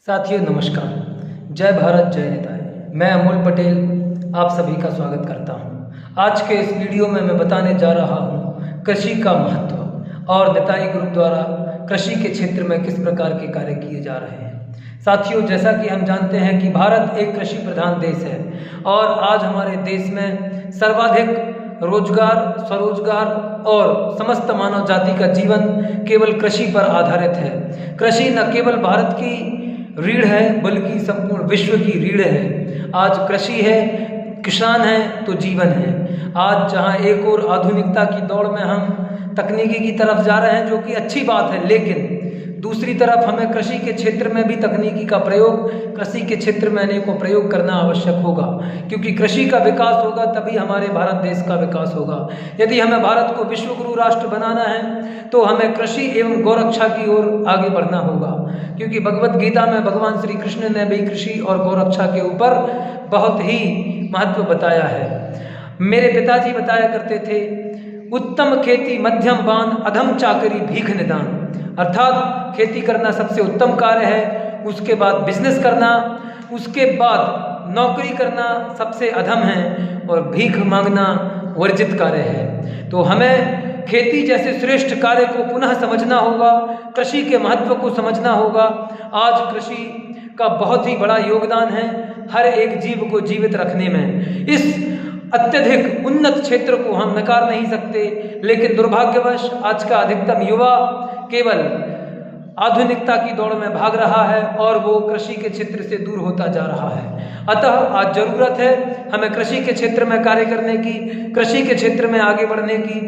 साथियों नमस्कार। जय भारत जय नेताएं। मैं अमोल पटेल आप सभी का स्वागत करता हूं। आज के इस वीडियो में मैं बताने जा रहा हूं कृषि का महत्व और नेताई ग्रुप द्वारा कृषि के क्षेत्र में किस प्रकार के कार्य किए जा रहे हैं। साथियों, जैसा कि हम जानते हैं कि भारत एक कृषि प्रधान देश है और आज हमारे देश में सर्वाधिक रोजगार, स्वरोजगार और समस्त मानव जाति का जीवन केवल कृषि पर आधारित है। कृषि न केवल भारत की रीढ़ है बल्कि संपूर्ण विश्व की रीढ़ है। आज कृषि है, किसान है तो जीवन है। आज जहां एक और आधुनिकता की दौड़ में हम तकनीकी की तरफ जा रहे हैं, जो कि अच्छी बात है, लेकिन दूसरी तरफ हमें कृषि के क्षेत्र में भी तकनीकी का प्रयोग, कृषि के क्षेत्र में अनेकों प्रयोग करना आवश्यक होगा, क्योंकि कृषि का विकास होगा तभी हमारे भारत देश का विकास होगा। यदि हमें भारत को विश्व गुरु राष्ट्र बनाना है तो हमें कृषि एवं गौरक्षा की ओर आगे बढ़ना होगा, क्योंकि भगवत गीता में भगवान श्री कृष्ण ने भी कृषि और गौरक्षा के ऊपर बहुत ही महत्व बताया है। मेरे पिताजी बताया करते थे, उत्तम खेती मध्यम बान अधम चाकरी भीख निदान। अर्थात खेती करना सबसे उत्तम कार्य है, उसके बाद बिजनेस करना, उसके बाद नौकरी करना सबसे अधम है और भीख मांगना वर्जित कार्य है। तो हमें खेती जैसे श्रेष्ठ कार्य को पुनः समझना होगा, कृषि के महत्व को समझना होगा। आज कृषि का बहुत ही बड़ा योगदान है हर एक जीव को जीवित रखने में। इस अत्यधिक उन्नत क्षेत्र को हम नकार नहीं सकते, लेकिन दुर्भाग्यवश आज का अधिकतम युवा केवल आधुनिकता की दौड़ में भाग रहा है और वो कृषि के क्षेत्र से दूर होता जा रहा है। अतः आज जरूरत है हमें कृषि के क्षेत्र में कार्य करने की, कृषि के क्षेत्र में आगे बढ़ने की।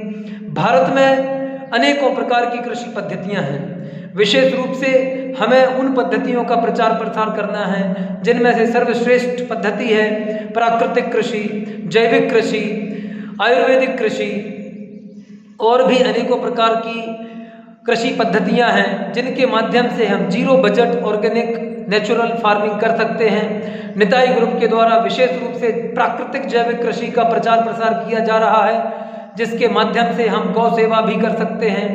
भारत में अनेकों प्रकार की कृषि पद्धतियां हैं। विशेष रूप से हमें उन पद्धतियों का प्रचार प्रसार करना है जिनमें से सर्वश्रेष्ठ पद्धति है प्राकृतिक कृषि, जैविक कृषि, आयुर्वेदिक कृषि और भी अनेकों प्रकार की कृषि पद्धतियां हैं जिनके माध्यम से हम zero budget organic natural farming कर सकते हैं। निताई ग्रुप के द्वारा विशेष रूप से प्राकृतिक जैविक कृषि का प्रचार प्रसार किया जा रहा है, जिसके माध्यम से हम गौ सेवा भी कर सकते हैं।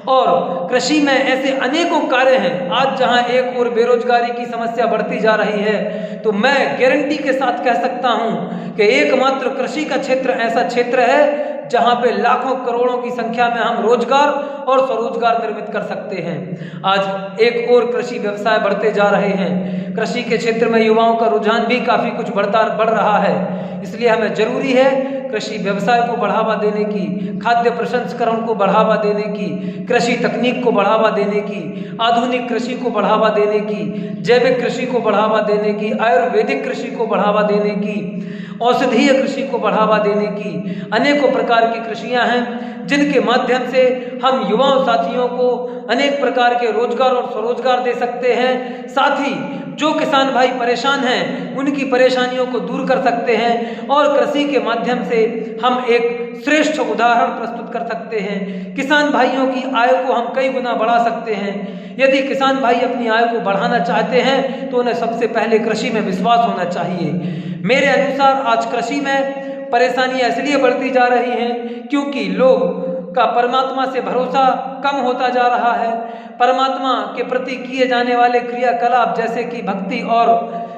और कृषि में ऐसे अनेकों कार्य हैं। आज जहां एक और बेरोजगारी की समस्या बढ़ती जा रही है, तो मैं गारंटी के साथ कह सकता हूं कि एकमात्र कृषि का क्षेत्र ऐसा क्षेत्र है जहां पे लाखों करोड़ों की संख्या में हम रोजगार और स्वरोजगार निर्मित कर सकते हैं। आज एक और कृषि व्यवसाय बढ़ते जा रहे हैं। कृषि के क्षेत्र में युवाओं का रुझान भी काफी कुछ बढ़ रहा है। इसलिए हमें जरूरी है कृषि व्यवसाय को बढ़ावा देने की, खाद्य प्रसंस्करण को बढ़ावा देने की, कृषि तकनीक को बढ़ावा देने की, आधुनिक कृषि को बढ़ावा देने की, जैविक कृषि को बढ़ावा देने की, आयुर्वेदिक कृषि को बढ़ावा देने की, औषधीय कृषि को बढ़ावा देने की। अनेकों प्रकार की कृषियां हैं जिनके माध्यम से हम युवाओं साथियों को अनेक प्रकार के रोजगार और स्वरोजगार दे सकते हैं। साथ ही जो किसान भाई परेशान हैं उनकी परेशानियों को दूर कर सकते हैं और कृषि के माध्यम से हम एक श्रेष्ठ उदाहरण प्रस्तुत कर सकते हैं। किसान भाइयों की आय को हम कई गुना बढ़ा सकते हैं। यदि किसान भाई अपनी आय को बढ़ाना चाहते हैं तो उन्हें सबसे पहले कृषि में विश्वास होना चाहिए। मेरे अनुसार आज कृषि में परेशानियां इसलिए बढ़ती जा रही हैं क्योंकि लोग का परमात्मा से भरोसा कम होता जा रहा है। परमात्मा के प्रति किए जाने वाले क्रियाकलाप जैसे कि भक्ति और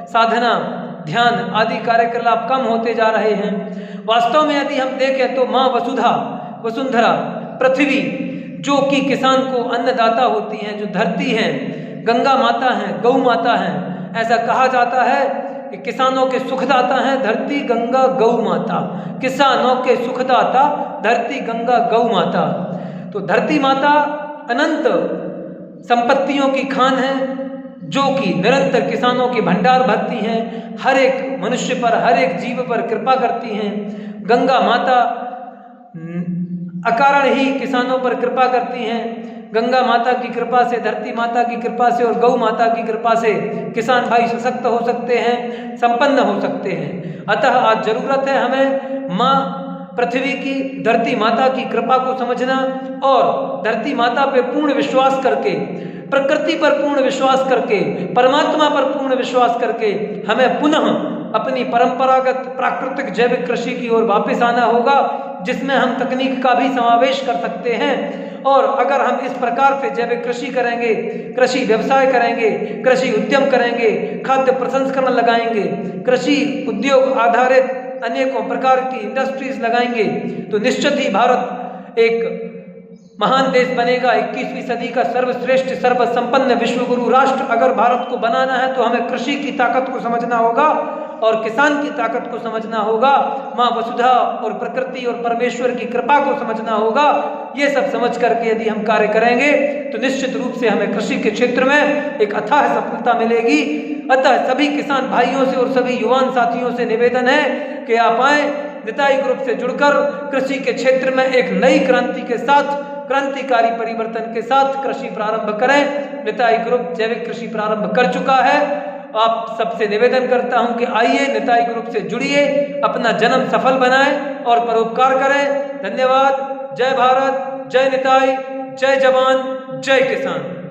साधना, ध्यान आदि कार्यकलाप कम होते जा रहे हैं। वास्तव में यदि हम देखें तो माँ वसुंधरा पृथ्वी, जो कि किसान को अन्नदाता होती हैं, जो धरती है, गंगा माता है, गौ माता है। ऐसा कहा जाता है कि किसानों के सुखदाता है धरती गंगा गौ माता, किसानों के सुखदाता धरती गंगा गौ माता। तो धरती माता अनंत संपत्तियों की खान है, जो कि निरंतर किसानों के भंडार भरती हैं, हर एक मनुष्य पर, हर एक जीव पर कृपा करती हैं। गंगा माता अकारण ही किसानों पर कृपा करती हैं। गंगा माता की कृपा से, धरती माता की कृपा से और गौ माता की कृपा से किसान भाई सशक्त हो सकते हैं, संपन्न हो सकते हैं। अतः आज जरूरत है हमें माँ पृथ्वी की, धरती माता की कृपा को समझना और धरती माता पे पूर्ण विश्वास करके, प्रकृति पर पूर्ण विश्वास करके, परमात्मा पर पूर्ण विश्वास करके हमें पुनः अपनी परंपरागत प्राकृतिक जैविक कृषि की ओर वापस आना होगा, जिसमें हम तकनीक का भी समावेश कर सकते हैं और अगर हम इस प्रकार से जैविक कृषि करेंगे, कृषि व्यवसाय करेंगे, कृषि उद्यम करेंगे, खाद्य प्रसंस्करण लगाएंगे, कृषि उद्योग आधारित अनेकों प्रकार की इंडस्ट्रीज लगाएंगे, तो निश्चित ही भारत एक महान देश बनेगा। 21वीं सदी का सर्वश्रेष्ठ सर्वसंपन्न विश्वगुरु राष्ट्र अगर भारत को बनाना है तो हमें कृषि की ताकत को समझना होगा और किसान की ताकत को समझना होगा, माँ वसुधा और प्रकृति और परमेश्वर की कृपा को समझना होगा। ये सब समझ करके यदि हम कार्य करेंगे तो निश्चित रूप से हमें कृषि के क्षेत्र में एक अथाह सफलता मिलेगी। अतः सभी किसान भाइयों से और सभी युवान साथियों से निवेदन है कि आप आए, निताई ग्रुप से जुड़कर कृषि के क्षेत्र में एक नई क्रांति के साथ, क्रांतिकारी परिवर्तन के साथ कृषि प्रारंभ करें। निताई ग्रुप जैविक कृषि प्रारंभ कर चुका है। आप सबसे निवेदन करता हूं कि आइए निताई ग्रुप से जुड़िए, अपना जन्म सफल बनाएं और परोपकार करें। धन्यवाद। जय भारत, जय निताई, जय जवान, जय किसान।